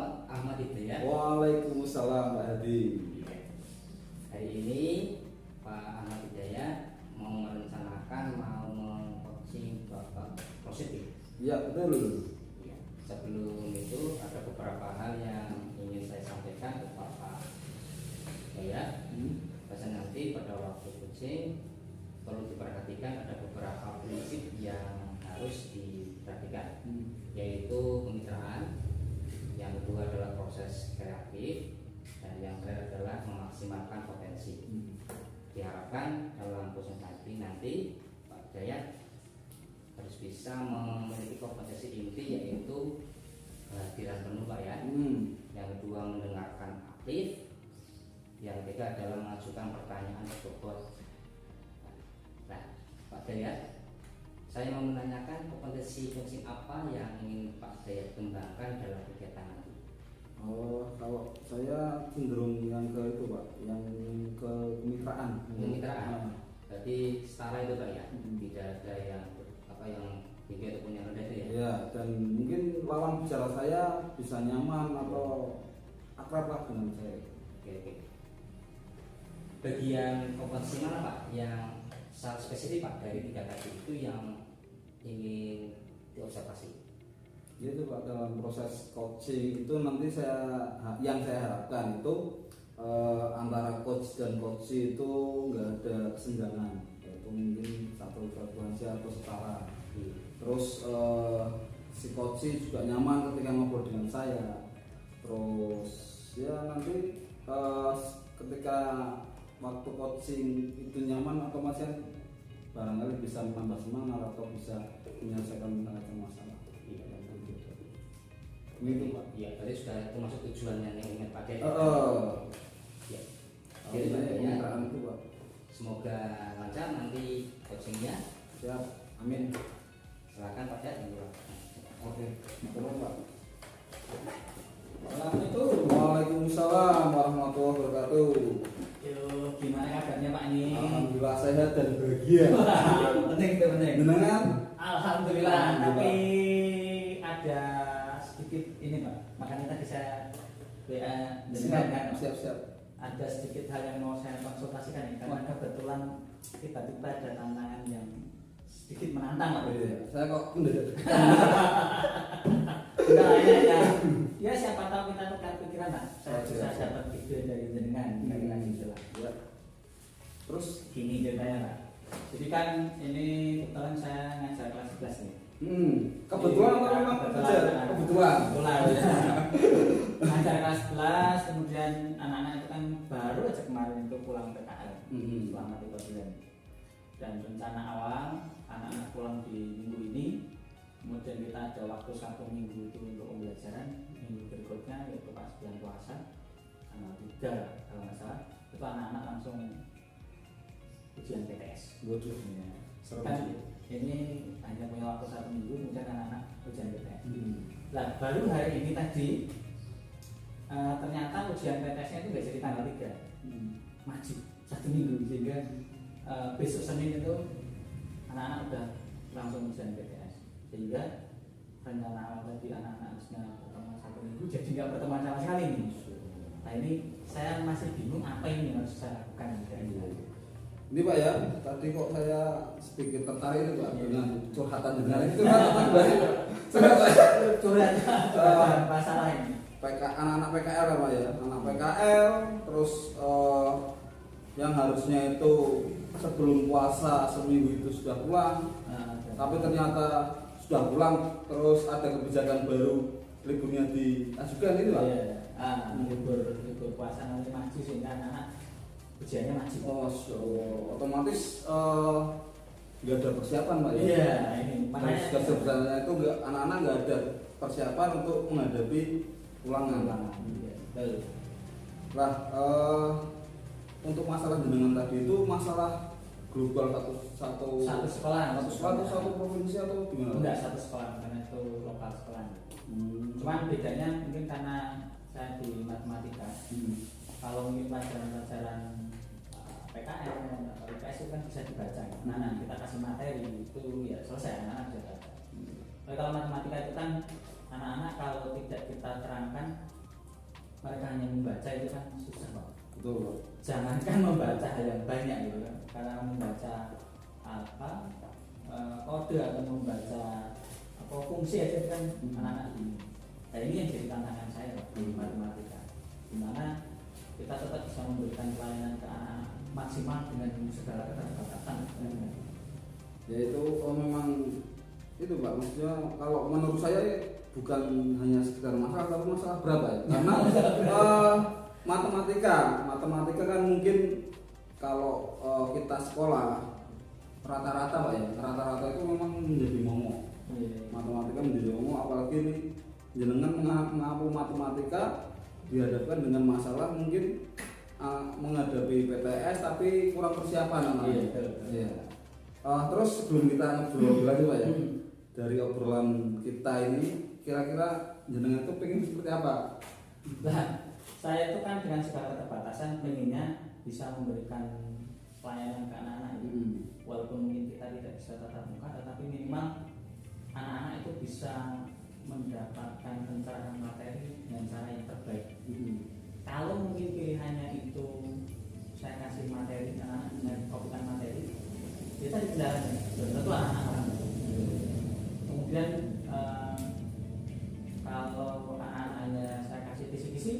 Pak Ahmad Hidayat. Waalaikumsalam Pak Hadi. Hari ini Pak Ahmad Hidayat mau meng-coaching Bapak positif. Iya betul. Ya. Sebelum itu ada beberapa hal yang ingin saya sampaikan ke Bapak Hidayat. Bahkan nanti pada waktu coaching perlu diperhatikan ada beberapa prinsip yang harus diperhatikan, yaitu kemitraan. Yang kedua adalah proses kreatif, dan yang terakhir adalah memaksimalkan potensi. Diharapkan dalam proses nanti Pak Hidayat harus bisa memiliki kompetensi inti, yaitu kehadiran penuh Pak ya. Yang kedua mendengarkan aktif. Yang ketiga adalah mengajukan pertanyaan berbobot. Nah Pak Hidayat, saya mau menanyakan kompetensi coaching apa yang ingin Pak Hidayat kembangkan dalam kegiatan nanti? Kalau saya cenderung yang ke itu Pak, yang ke kemitraan. Kemitraan. Jadi setara itu Pak ya, tidak ada yang tinggi ataupun yang rendah itu ya. Ya, dan mungkin lawan bicara saya bisa nyaman atau akrab lah dengan saya. Oke. Bagian kompetensi mana Pak yang secara spesifik Pak dari tiga tadi itu yang ingin diobservasi? Itu Pak, dalam proses coaching itu nanti yang saya harapkan itu antara coach dan coach itu nggak ada kesenjangan, yaitu mungkin satu frekuensi atau setara. Terus si coach juga nyaman ketika ngobrol dengan saya. Terus ya nanti ketika waktu coaching itu nyaman, otomatis barangkali bisa menambah semangat atau bisa menyelesaikan masalah. Itu Pak. Iya, tadi sudah termasuk tujuannya yang ingin pakai. Ya. Jadi kemitraan itu Pak. Semoga lancar nanti coachingnya. Siap. Amin. Silakan Pak Hidayat. Oke. Terus Pak. Waalaikumsalam warahmatullahi wabarakatuh. Yo, gimana kabarnya Pak ini? Alhamdulillah sehat dan bahagia. Penting. Benar? Alhamdulillah. Tapi ada sedikit ini Pak. Makanya tadi saya WA dengan kan. Siap. Ada sedikit hal yang mau saya konsultasikan ini, karena kebetulan tiba-tiba ada tantangan yang sedikit menantang Pak. Saya kok mendadak. Enggak, ya siapa tahu kita tukar pikiran Pak. Saya bisa dapat ide dari jenengan lagi lah. Ya. Terus Gini ceritanya Pak. Jadi kan ini kebetulan saya ngajar kelas 11 nih. Kebetulan atau memang kebetulan. Ngajar kelas 11, kemudian anak-anak itu kan baru aja kemarin itu pulang PKL selama 3 bulan. Dan rencana awal anak-anak pulang di minggu ini, kemudian kita ada waktu 1 minggu itu untuk pembelajaran. Minggu berikutnya yaitu pas bulan puasa tanggal 3 kalau nggak salah, itu anak-anak langsung ujian PTS. Waduh. Kan ini hanya punya waktu 1 minggu, kemudian anak-anak ujian PTS. Nah baru hari ini tadi ternyata ujian PTS-nya itu nggak jadi tanggal 3, maju 1 minggu, sehingga besok Senin itu anak-anak udah langsung ujian PTS. Sehingga rencana awal tadi anak-anak harusnya pertemuan 1 minggu jadi nggak pertemuan sama sekali nih. Nah ini saya masih bingung apa ini yang harus saya lakukan Ini Pak ya, tadi kok saya sedikit tertarik itu Pak dengan curhatan jenengan itu kan curhat masalah ini. Anak-anak PKL Pak ya, anak PKL terus yang harusnya itu sebelum puasa seminggu itu sudah pulang, tapi ternyata sudah pulang terus ada kebijakan baru liburnya diajukan itu Pak. Libur puasa nanti maju sehingga anak-anak ujiannya maju. Otomatis nggak ada persiapan Pak ya. Iya, ini makanya sebenarnya itu anak-anak nggak ada persiapan untuk menghadapi ulangan. Nah, untuk masalah jenengan tadi itu masalah global satu sekolah satu provinsi atau gimana? Enggak, satu sekolah, karena itu lokal sekolah. Cuman bedanya mungkin karena saya di matematika. Kalau mungkin pelajaran PKL atau IPS itu kan bisa dibaca. Nah, kita kasih materi itu ya selesai, anak-anak bisa baca. Tapi kalau matematika itu kan anak-anak kalau tidak kita terangkan mereka hanya membaca itu kan susah kok. Betul Pak. Jangankan membaca hal yang banyak gitu kan, karena membaca apa kode atau membaca apa fungsi aja itu kan anak-anak bingung. Nah ini yang jadi tantangan saya Pak, di matematika, dimana kita tetap bisa memberikan pelayanan ke anak maksimal dengan segala keterbatasan. Ya itu memang itu Pak, maksudnya kalau menurut saya bukan hanya sekedar masalah tapi masalah berapa ya, karena matematika kan mungkin kalau kita sekolah rata-rata Pak ya, rata-rata itu memang menjadi momok. Matematika menjadi momok, apalagi ini jenengan mengampu matematika dihadapkan dengan masalah mungkin menghadapi PTS tapi kurang persiapan namanya. Iya. Terus sebelum kita ngobrol lagi Pak ya, dari obrolan kita ini kira-kira jenengan itu pengen seperti apa? Nah, saya itu kan dengan segala keterbatasan pengennya bisa memberikan pelayanan ke anak-anak itu. Walaupun mungkin kita tidak bisa tatap muka, tetapi minimal anak-anak itu bisa mendapatkan pencerahan materi dengan cara yang terbaik. Kalau mungkin pilihannya itu saya kasih materi anak-anak dengan bukan materi, kita di kendalanya belum tentu anak-anak orang. Kemudian kalau anak-anaknya saya kasih kisi-kisi,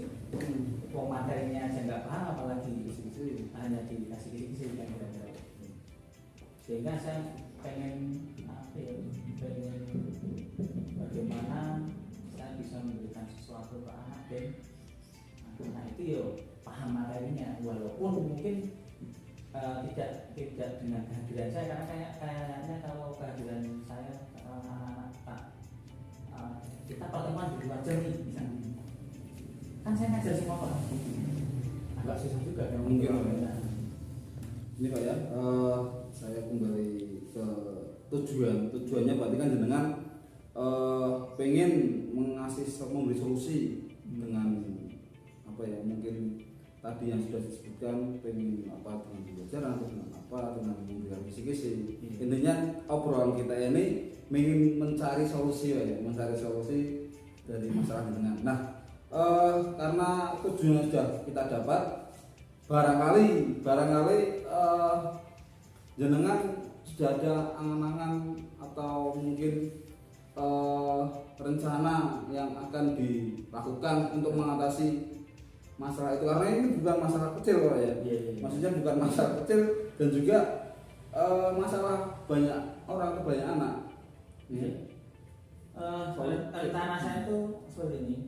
materinya aja nggak paham, apalagi kisi-kisi hanya dikasih kisi-kisi kan kira-kira. Sehingga saya pengen bagaimana saya bisa memberikan sesuatu ke anak dan anak itu yo paham materinya, walaupun mungkin tidak dengan kehadiran saya, karena kayaknya kalau kehadiran saya anak-anak kita pertemuan di luar jernih misalnya, kan saya ngajar semua Pak, agak susah juga ya mungkin ini Pak ya, saya kembali ke tujuannya berarti kan jenengan pengen memberi solusi dengan apa ya, mungkin tadi yang sudah disebutkan, pengen apa dengan pembelajaran atau dengan apa dengan memberikan kisi-kisi. Intinya obrolan kita ini ingin mencari solusi ya, mencari solusi dari masalah jenengan. Nah, karena tujuan sudah kita dapat, barangkali jenengan sudah ada angan-angan atau mungkin rencana yang akan dilakukan untuk mengatasi masalah itu, karena ini bukan masalah kecil Pak ya. Maksudnya bukan masalah kecil dan juga masalah banyak orang, banyak anak. Rencana saya itu seperti ini.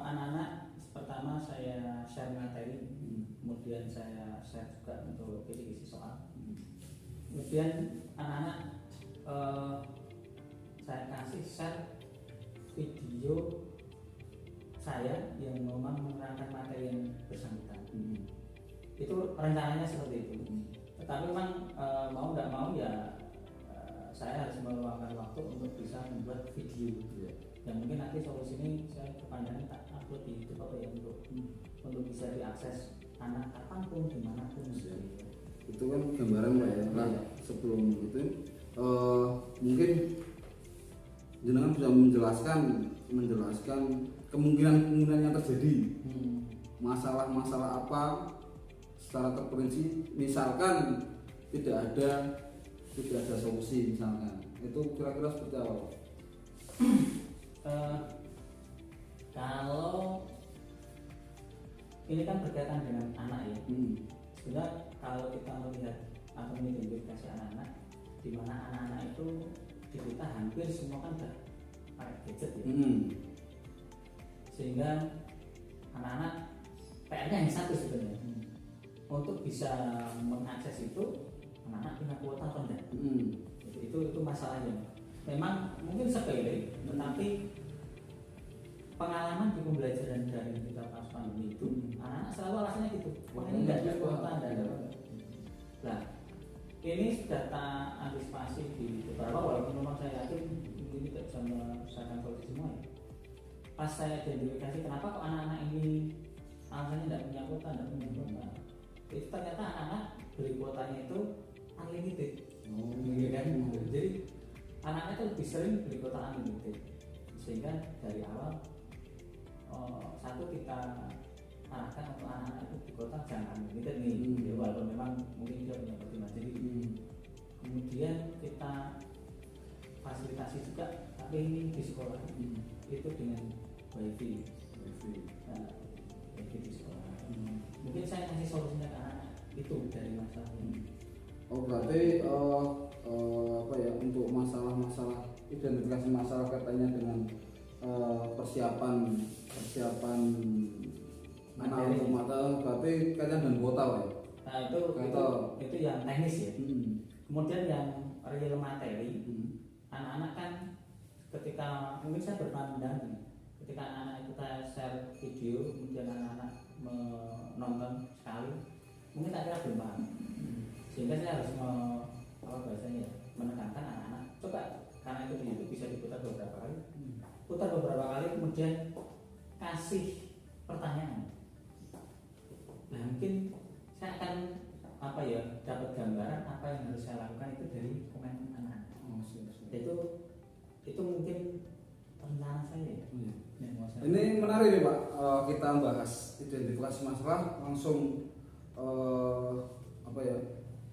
Anak-anak pertama saya share materi, kemudian saya share juga untuk kisi-kisi soal. Kemudian anak-anak saya kasih share video saya yang memang menerangkan materi yang bersangkutan. Itu rencananya seperti itu. Tetapi memang mau nggak mau ya saya harus meluangkan waktu untuk bisa membuat video. Yang mungkin nanti solusi ini saya kepanjangan tak upload di YouTube apa ya, untuk bisa diakses anak kapanpun dimanapun. Itu kan gambaran Pak ya. Nah, sebelum itu mungkin jenengan bisa menjelaskan kemungkinan yang terjadi, masalah-masalah apa secara terperinci, misalkan tidak ada solusi misalkan, itu kira-kira seperti apa? Kalau ini kan berkaitan dengan anak ya, sebenarnya kalau kita melihat atau mengidentifikasi anak-anak, di mana anak-anak itu di kita hampir semua kan udah pakai gadget ya. Sehingga anak-anak PR-nya hanya satu sebenarnya. Untuk bisa mengakses itu, anak-anak punya kuota atau enggak? Itu masalahnya. Memang mungkin sepele, tetapi pengalaman di pembelajaran dari kita pas pandemi itu, anak-anak selalu alasannya gitu. Wah, ini enggak ada kuota, enggak ada. Nah, ini sudah tak antisipasi di beberapa, walaupun memang saya yakin ini tidak bisa menyelesaikan solusi semua ya. Pas saya identifikasi kenapa kok anak-anak ini alasannya tidak punya kuota, itu ternyata anak-anak beli kuotanya itu unlimited. Kan? Jadi anak-anak itu lebih sering beli kuota unlimited, sehingga dari awal satu kita arahkan untuk anak-anak itu di kota jangan limited nih, ya, walaupun memang mungkin dia punya pertimbangan sendiri. Kemudian kita fasilitasi juga, tapi ini di sekolah itu dengan wifi. Nah, wifi di sekolah. Mungkin saya kasih solusinya ke anak itu dari masalah ini. Oh berarti apa ya, untuk masalah-masalah identifikasi masalah katanya dengan persiapan anak untuk mata, berarti kalian dan kuota Pak ya? Nah itu yang teknis ya. Kemudian yang real materi, anak-anak kan ketika mungkin saya berpandangan, ketika anak-anak kita share video, kemudian anak-anak menonton sekali, mungkin tak kira belum paham. Sehingga saya harus menekankan anak-anak, coba, karena itu di YouTube bisa diputar beberapa kali, kemudian kasih pertanyaan. Nah mungkin saya akan dapat gambaran apa yang harus saya lakukan itu dari komen anak-anak. Itu mungkin rencana saya ya. Ini menarik nih Pak, kita bahas identifikasi masalah langsung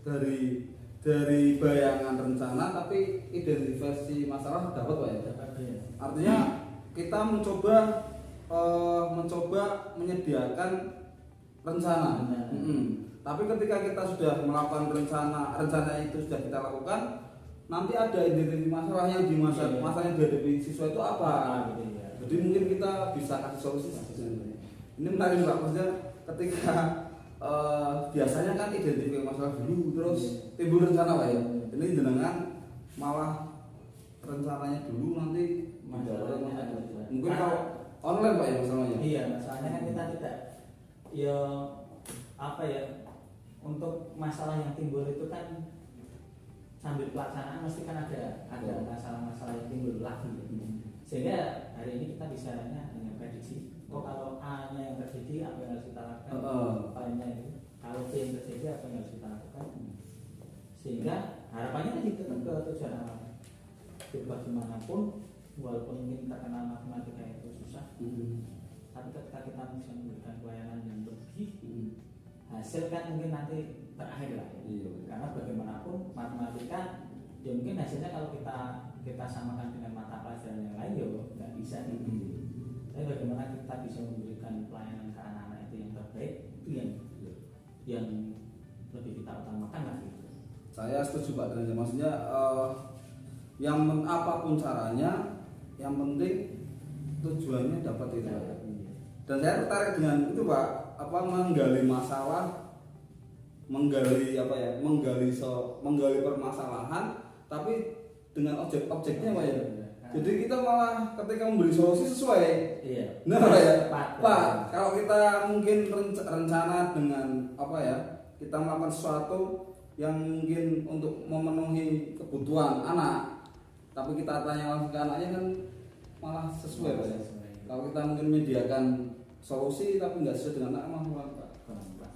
dari bayangan rencana tapi identifikasi masalah dapat Pak ya. Artinya kita mencoba menyediakan rencana. Tapi ketika kita sudah melakukan rencana itu sudah kita lakukan, nanti ada identifikasi masalah yang di masalah yang dihadapi siswa itu apa. Jadi mungkin kita bisa kasih solusi. Ini menarik Pak, maksudnya ketika biasanya kan identifikasi masalah dulu terus timbul rencana Pak ya. Ini jenengan malah rencananya dulu nanti masalahnya mungkin kalau online Pak ya masalahnya. Iya, masalahnya kan kita tidak untuk masalah yang timbul itu kan sambil pelaksanaan mesti kan ada masalah-masalah yang timbul lagi. Sehingga hari ini kita bisa hanya prediksi. Kalau A-nya yang terjadi apa yang harus kita lakukan? B-nya itu. Kalau B yang terjadi apa yang harus kita lakukan? Sehingga harapannya kan tetap ke tujuan awal. Bagaimanapun, walaupun mungkin terkenal matematika itu susah, tapi ketika kita bisa memberikan pelayanan yang lebih, hasil kan mungkin nanti terakhir lah. Karena bagaimanapun matematika, ya mungkin hasilnya kalau kita samakan dengan mata pelajaran yang lain, ya nggak bisa gitu. Tapi bagaimana kita bisa memberikan pelayanan ke anak-anak itu yang terbaik, itu yang lebih kita utamakan lah gitu. Saya setuju Pak dengan maksudnya apapun caranya, yang penting tujuannya dapat itu. Dan saya tertarik dengan itu Pak, menggali masalah, menggali permasalahan, tapi dengan objeknya Pak ya. Jadi kita malah ketika memberi solusi sesuai. Nah Pak ya, Pak, kalau kita mungkin rencana dengan kita melakukan sesuatu yang mungkin untuk memenuhi kebutuhan anak, tapi kita tanya langsung ke anaknya kan malah sesuai Pak ya. Kalau kita mungkin menyediakan solusi tapi nggak sesuai dengan anak malah Pak.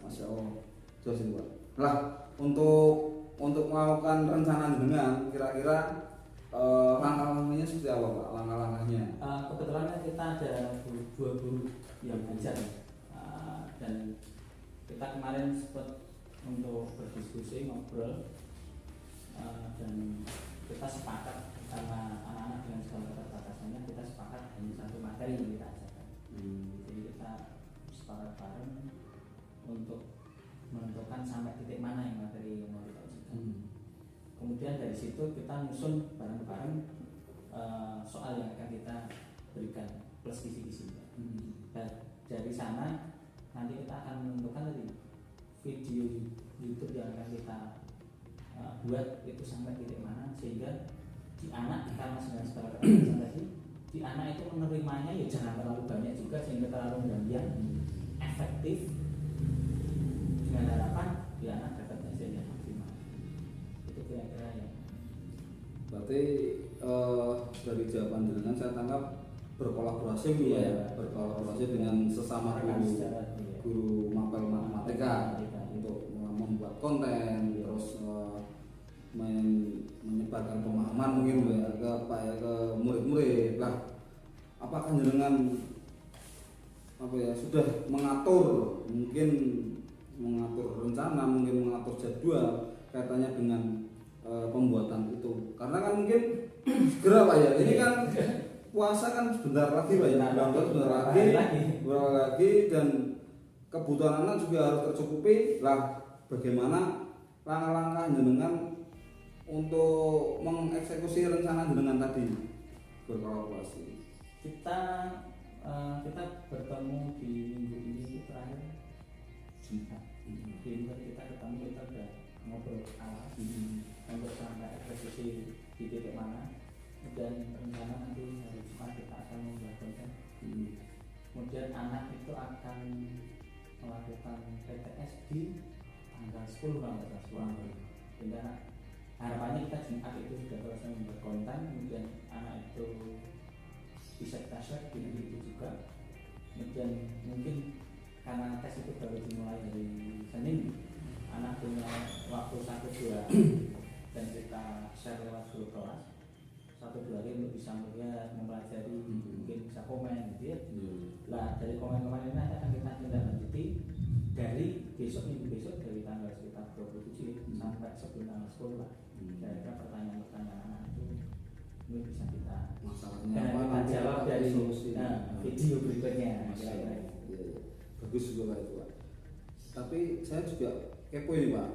Masya Allah, terus ini Pak. Lah untuk melakukan rencana dengan kira-kira langkah-langkahnya seperti apa Pak? Langkah-langkahnya? Kebetulan kita ada dua guru yang ngajar, dan kita kemarin sempat untuk berdiskusi ngobrol, dan kita sepakat karena anak-anak dengan segala keterbatasannya, kita sepakat hanya satu materi yang kita ajarkan. Jadi kita sepakat bareng untuk menentukan sampai titik mana yang materi yang mau kita ajarkan. Kemudian dari situ kita nyusun bareng-bareng soal yang akan kita berikan plus kisi-kisi. Dan dari sana nanti kita akan menentukan tadi video YouTube yang akan kita buat itu sampai titik mana, sehingga di anak, karena segala tadi di anak itu menerimanya ya jangan terlalu banyak juga sehingga terlalu berlebihan, efektif, dengan harapan di anak dapat hasil yang maksimal. Itu kira-kira ya. Berarti dari jawaban jenengan saya tangkap berkolaborasi berkolaborasi dengan sesama guru mapel matematika untuk membuat konten, terus menyebarkan pemahaman mungkin ke murid-murid. Lah, apakah jenengan apa ya, sudah mengatur, mungkin mengatur rencana, mungkin mengatur jadwal kaitannya dengan pembuatan itu. Karena kan mungkin segera Pak ya, ini kan puasa kan sebentar lagi Pak ya, sebentar lagi dan kebutuhan anak juga harus tercukupi. Lah bagaimana langkah-langkah jenengan untuk mengeksekusi rencana jenengan tadi berkolaborasi? Kita bertemu di minggu ini terakhir Jumat. Di Jumat kita ketemu, kita udah ngobrol awal untuk sampai eksekusi di titik mana. Dan rencana nanti hari Jumat kita akan membuat konten. Kemudian anak itu akan melakukan PTS di tanggal 10 Sehingga harapannya kita Jumat itu sudah selesai membuat konten, kemudian anak itu bisa kita share di hari itu juga. Kemudian mungkin karena tes itu baru dimulai dari Senin, anak punya waktu 1-2 dan kita share lewat grup kelas 1-2 hari untuk bisa melihat, mempelajari, mungkin bisa komen gitu ya. Lah dari komen-komen ini akan kita tindak lanjuti dari besok, minggu besok, dari tanggal sekitar 27 sampai sebelum tanggal 10 lah. Kira-kira pertanyaan-pertanyaan anak itu ini bisa kita masalahnya kita jawab dari solusi video berikutnya. Bagus juga Pak itu Pak. Tapi saya juga kepo ini Pak.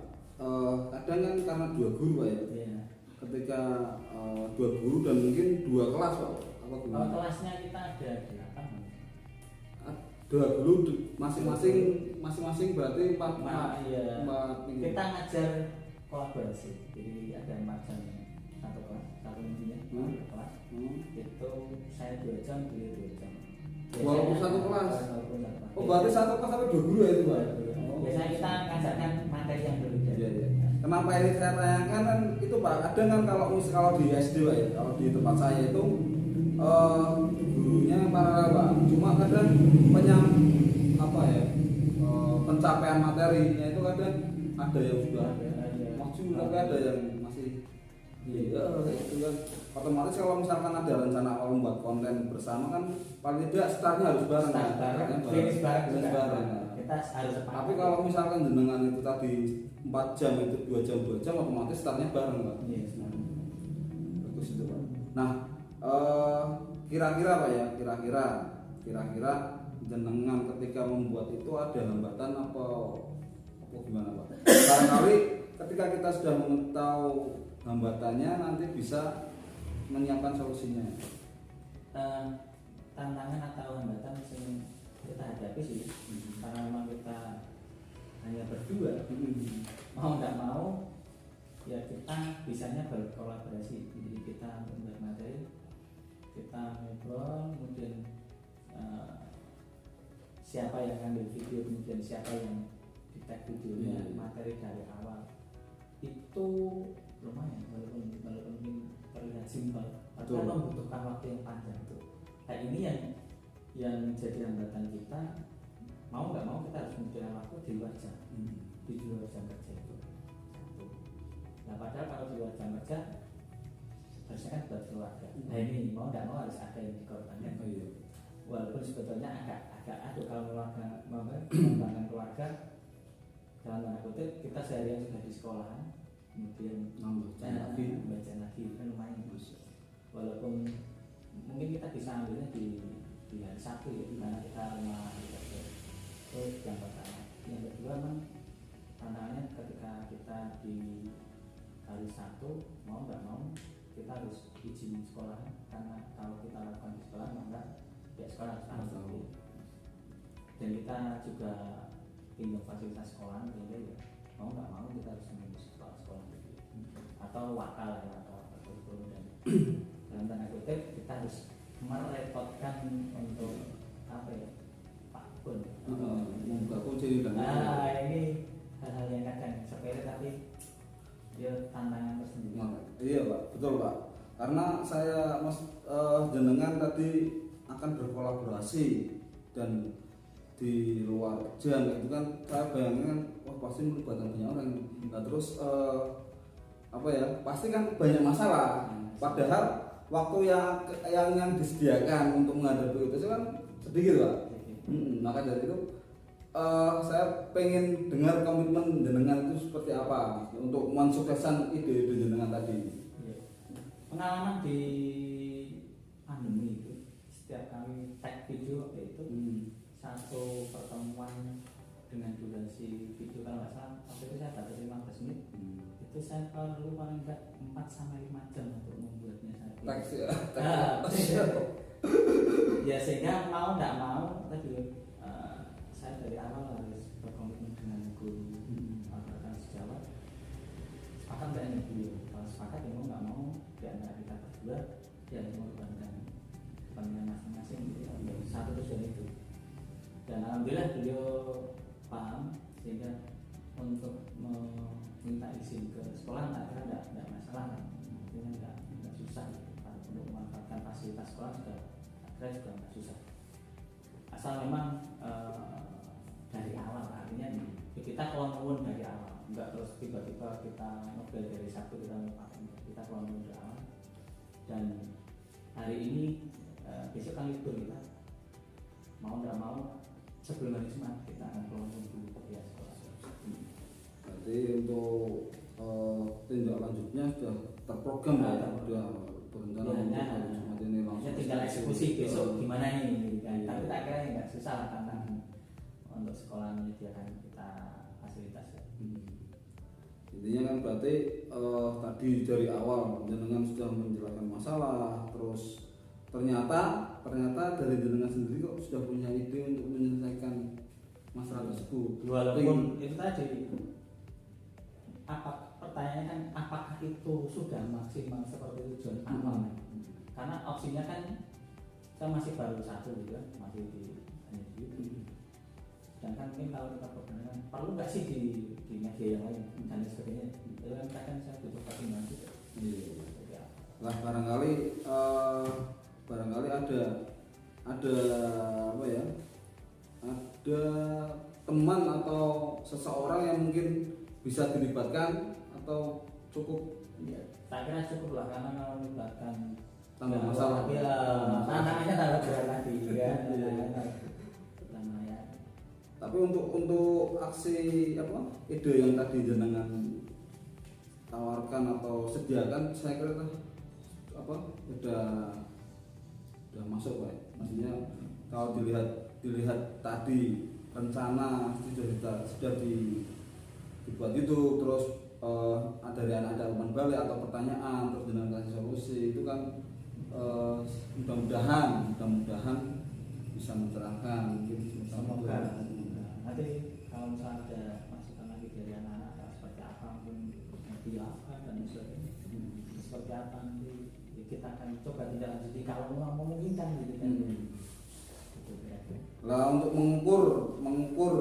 Kadang kan karena 2 guru Pak ya. Ketika 2 guru dan mungkin 2 kelas Pak. Apa gimana? Kelasnya kita ada 8. 2 guru masing-masing berarti 4 iya. Kita ngajar kolaborasi. Jadi ada 4 jam satu kelas, satu minggunya kelas. Itu saya 2 jam, beliau 2 jam. Walaupun satu kelas. Oh berarti satu kelas sampai 2 guru ya itu Pak? Biasanya kita ngajarkan materi yang berbeda. Iya. Kenapa ini saya tanyakan kan itu Pak, kadang kan kalau di SD Pak ya, kalau di tempat saya itu gurunya paralel Pak. Cuma kadang pencapaian materinya itu kadang ada yang sudah maju, tapi ada yang masih itu kan. Otomatis kalau misalkan ada rencana membuat konten bersama kan paling tidak startnya harus bareng finish bareng. Kita harus sepakat. Tapi kalau misalkan jenengan itu tadi 4 jam itu 2 jam otomatis startnya bareng Pak. Bagus itu Pak. Nah kira-kira Pak ya, kira-kira jenengan ketika membuat itu ada hambatan apa gimana Pak? Barangkali ketika kita sudah mengetahui hambatannya nanti bisa menyiapkan solusinya. Tantangan atau hambatan yang kita hadapi sih, karena memang kita hanya berdua, mau nggak mau ya kita bisanya berkolaborasi. Jadi kita membuat materi, kita ngobrol, kemudian siapa yang ambil video, kemudian siapa yang di tag videonya, materi dari awal itu lumayan, walaupun terlihat simpel, tapi membutuhkan waktu yang panjang tuh. Nah ini yang jadi hambatan kita, mau nggak mau kita harus membutuhkan waktu di luar jam, di luar jam kerja itu satu. Nah padahal kalau di luar jam kerja harusnya kan buat keluarga. Nah ini mau nggak mau harus ada yang dikorbankan. Walaupun sebetulnya agak aduh kalau mengembangkan keluarga dalam tanda kutip kita seharian sudah di sekolahan, kemudian baca lagi kan lumayan. Walaupun mungkin kita bisa ambilnya di hari Sabtu ya, di mana kita rumah itu yang pertama. Yang kedua memang tantangannya ketika kita di hari Sabtu mau nggak mau kita harus izin sekolah, karena kalau kita lakukan di sekolah maka ya sekolah harus tahu. Dan kita juga pinjam fasilitas sekolah, sehingga ya mau nggak mau kita harus mengurus sekolah gitu. Atau wakal ya, atau kurikulum, dan dalam tanda kutip kita harus merepotkan untuk apa ya, Pak Kun. Ini hal-hal yang kadang sepele tapi dia tantangan tersendiri. Iya Pak, betul Pak. Karena saya jenengan tadi akan berkolaborasi dan di luar jam itu kan saya bayangkan wah pasti melibatkan banyak orang. Nah terus apa ya, pasti kan banyak masalah. Padahal waktu yang disediakan untuk menghadapi itu kan sedikit Pak. Maka dari itu saya pengen dengar komitmen jenengan itu seperti apa untuk mensukseskan ide-ide jenengan tadi. Iya. Pengalaman di pandemi itu, setiap kami tag video waktu itu satu pertemuan dengan durasi video kalau nggak salah waktu itu saya batasi 15 menit. Itu saya perlu paling enggak 4 sampai 5 jam untuk membuatnya satu. Teks ya. Ya sehingga mau nggak mau tadi saya dari awal harus berkomitmen dengan guru rekan sejawat. Sepakat nggak ini beliau? Kalau sepakat ya mau nggak mau di antara kita berdua ya mengorbankan kepentingan masing-masing gitu ya. Satu tujuan itu. Dan alhamdulillah beliau paham sehingga untuk meminta izin ke sekolah akhirnya nggak masalah, artinya nggak susah untuk memanfaatkan fasilitas sekolah akhirnya juga nggak susah asal memang dari awal, artinya kita kelon dari awal, nggak terus tiba-tiba kita ngebel dari satu kita kelon dari awal. Dan hari ini besok kan libur kita mau nggak mau sebelum hari Jumat kita akan kelon dulu ke sekolah. Berarti untuk tindak lanjutnya sudah terprogram ya, sudah berencana untuk hari Jumat ini langsung. Tinggal eksekusi besok gimana ini kan. Tapi tak kira nggak susah lah tantangan untuk sekolah menyediakan kita fasilitas. Intinya kan berarti tadi dari awal jenengan sudah menjelaskan masalah, terus ternyata dari jenengan sendiri kok sudah punya ide untuk menyelesaikan masalah tersebut. Walaupun itu tadi pertanyaannya kan apakah itu sudah maksimal seperti tujuan awal? Karena opsinya kan kita masih baru satu gitu kan, masih di YouTube. Sedangkan mungkin kalau kita perkenalkan perlu nggak sih di media yang lain dan sebagainya. Itu kan kita kan saya butuh pertimbangan juga. Lah barangkali ada apa ya? Ada teman atau seseorang yang mungkin bisa dilibatkan atau cukup? Ya, saya kira cukup lah karena kalau melibatkan tambah masalah. Ya, tantangannya tambah berat lagi ya. Tapi untuk aksi ide yang tadi jenengan tawarkan atau sediakan, saya kira udah masuk Pak. Maksudnya kalau dilihat tadi rencana sudah dibuat itu, terus dari ada umpan balik atau pertanyaan terus jenengan kasih solusi, itu kan mudah-mudahan bisa mencerahkan mungkin semoga. Nanti kalau misalnya ada masukan lagi dari anak-anak seperti apa pun nanti apa dan sebagainya seperti apa nanti kita akan coba tidak lanjuti kalau memungkinkan gitu kan. Lah untuk mengukur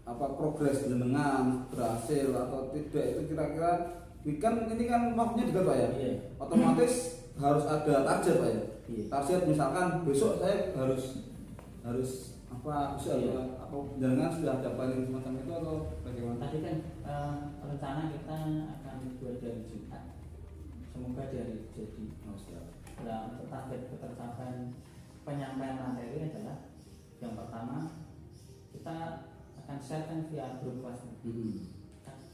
apa progres jenengan berhasil atau tidak itu kira-kira ini kan waktunya juga Pak ya. Iya. Otomatis harus ada target Pak ya. Iya. Target misalkan besok saya harus apa jangan sudah ada planning semacam itu atau bagaimana? Tadi kan rencana kita akan buat dari Jumat, semoga jadi. Nah, untuk target ketercapaian penyampaian materi adalah yang pertama kita akan sharekan via grup kelas.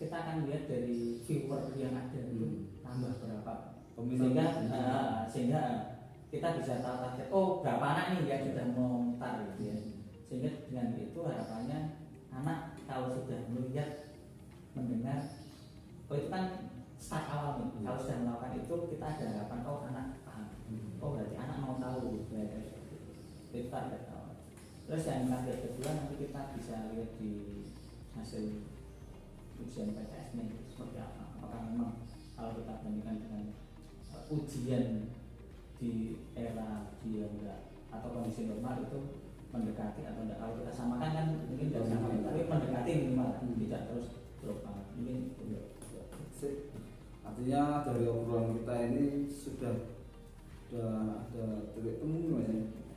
Kita akan lihat dari viewer yang ada itu tambah berapa, sehingga kita bisa tahu target. Oh, berapa anak nih yang sudah mau tar gitu ya. Sehingga dengan itu harapannya anak kalau sudah melihat, mendengar, itu kan start awal nih. Kalau sudah melakukan itu kita ada harapan anak paham. Berarti anak mau tahu belajar itu target awal. Terus yang target kedua nanti kita bisa lihat di hasil ujian PTS nih seperti apa. Apakah memang kalau kita bandingkan dengan ujian di era dia enggak atau kondisi normal itu mendekati atau enggak. Kalau kita samakan kan mungkin tidak sama, tapi mendekati minimal tidak terus drop banget mungkin. Artinya dari obrolan kita ini sudah ada titik temu ya.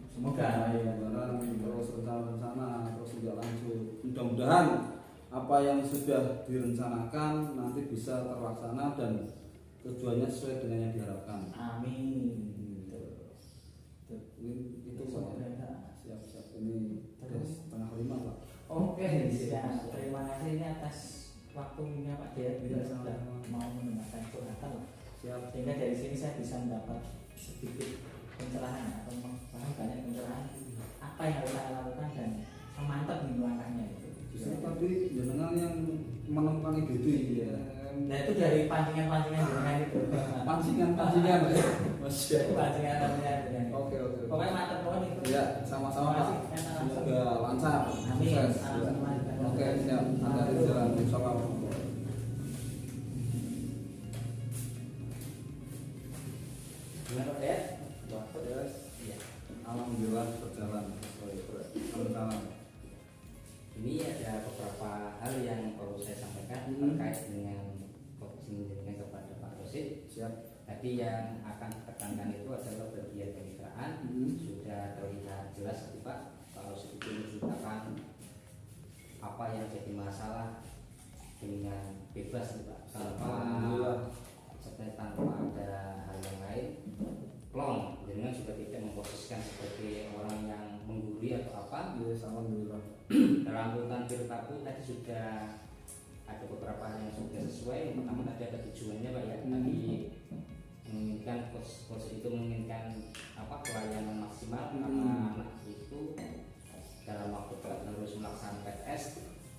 Semoga terus rencana terus tidak lanjut. Mudah-mudahan apa yang sudah direncanakan nanti bisa terlaksana dan tujuannya sesuai dengan yang diharapkan. Amin. Itu siap ini Oke, siap. Terima kasih ini atas waktunya Pak Dian Iya, sudah sama-sama. mau mendengarkan curhatan lah. Siap. Sehingga dari sini saya bisa mendapat sedikit pencerahan atau bahkan banyak pencerahan apa yang harus saya lakukan dan mantap nih langkahnya itu. Justru tadi jenengan yang menemukan ide itu ya. Nah itu dari pancingan-pancingan jenengan itu. Pancingan ya. Masya Allah. Pancingan-pancingan jenengan. Oke. Pokoknya mantap banget itu. Ya, sama-sama Pak. Semoga lancar, Amin. sukses. Amin. Oke, siap. Hati-hati di jalan. Assalamualaikum. Gimana Pak ya? Yes. Iya. Alhamdulillah berjalan. Alhamdulillah. Ini ada beberapa hal yang perlu saya sampaikan terkait dengan coaching dengan kepada Pak Rosid. Siap. Tadi yang akan ditekankan itu adalah bagian kemitraan. Sudah terlihat jelas tadi Pak Rosid itu menceritakan apa yang jadi masalah dengan bebas nih Pak, tanpa ada hal yang lain. Plong, dengan juga tidak memposisikan sebagai orang yang mengguri atau apa. Yes, alhamdulillah. Dalam rutan Tirtapu tadi sudah ada beberapa hal yang sudah sesuai. Yang pertama tadi ada tujuannya Pak ya. Tadi menginginkan coach itu menginginkan pelayanan maksimal karena anak itu dalam waktu telat harus melaksanakan PTS,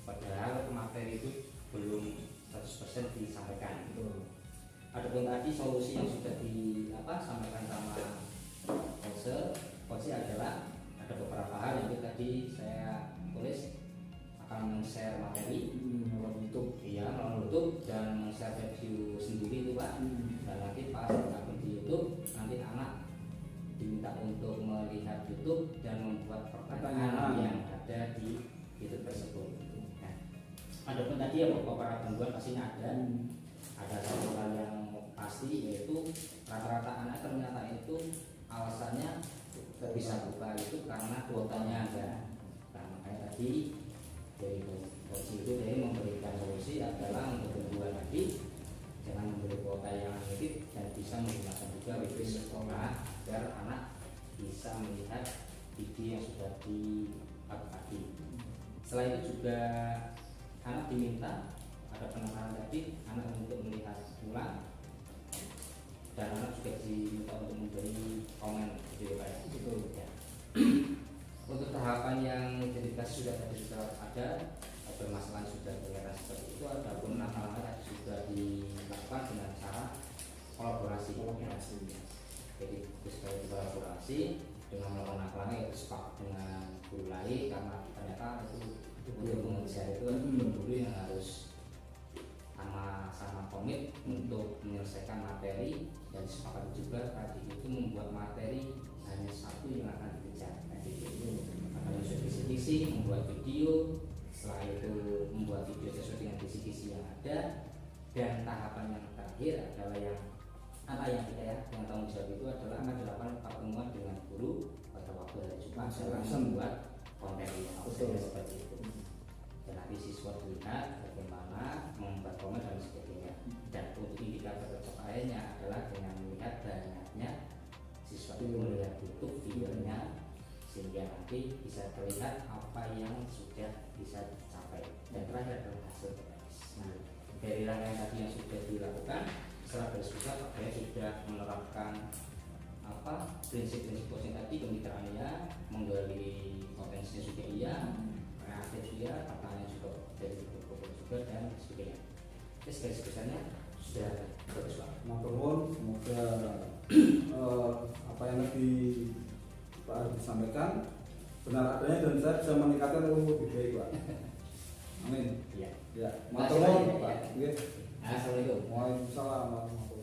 padahal materi itu belum 100% disampaikan. Adapun tadi solusi yang sudah disampaikan sama coach adalah ada beberapa hal yang itu tadi saya tulis akan men-share materi melalui YouTube, melalui YouTube dan men-share review sendiri itu Pak. Dan nanti pas akun di YouTube nanti anak diminta untuk melihat YouTube dan membuat pertanyaan yang ada di YouTube tersebut. Nah, adapun tadi ya beberapa gangguan pastinya ada. Ada satu hal yang pasti yaitu rata-rata anak ternyata itu alasannya bisa buka itu karena kuotanya ada. Nah, makanya tadi dari coach itu dari memberikan solusi adalah untuk kedua tadi jangan memberi kuota yang limited dan bisa menggunakan juga wifi sekolah agar anak bisa melihat video yang sudah di-up tadi. Setelah itu juga anak diminta ada penekanan tadi anak untuk melihat ulang dan anak juga diminta untuk memberi komen video kayak gitu ya. Untuk tahapan yang identifikasi sudah ada, permasalahan sudah terlihat seperti itu. Adapun langkah-langkah tadi sudah dilakukan dengan cara kolaborasi. Jadi sekali kolaborasi dengan melakukan langkah-langkah yaitu sepakat dengan guru lain karena ternyata itu untuk mengejar itu guru yang harus sama-sama komit untuk menyelesaikan materi dan sepakat juga tadi itu membuat materi hanya satu yang akan dikejar. Akan menyusun kisi-kisi, membuat video, setelah itu membuat video sesuai dengan kisi-kisi yang ada, dan tahapan yang terakhir adalah yang tanggung jawab itu adalah akan dilakukan pertemuan dengan guru pada waktu hari Jumat dalam membuat konten seperti itu. Dan nanti siswa dilihat bagaimana membuat komen dan sebagainya. Dan untuk indikator pencapaiannya adalah dengan melihat banyaknya siswa itu melihat YouTube videonya sehingga nanti bisa terlihat apa yang sudah bisa dicapai. Dan terakhir adalah hasil PTS. Nah, dari rangkaian tadi yang sudah dilakukan setelah berdiskusi Pak Gaya sudah menerapkan prinsip-prinsip coaching tadi, kemitraannya, menggali potensinya juga iya, kreatif iya, pertanyaan juga dari berkumpul juga dan sebagainya. Jadi garis besarnya sudah bagus Pak. Matur nuwun, semoga apa yang tadi Pak Arif disampaikan benar adanya dan saya bisa meningkatkan ilmu lebih baik Pak. Amin. Iya. Ya, matur nuwun Pak. Pak. Nggih. Assalamualaikum. Waalaikumsalam warahmatullahi wabarakatuh.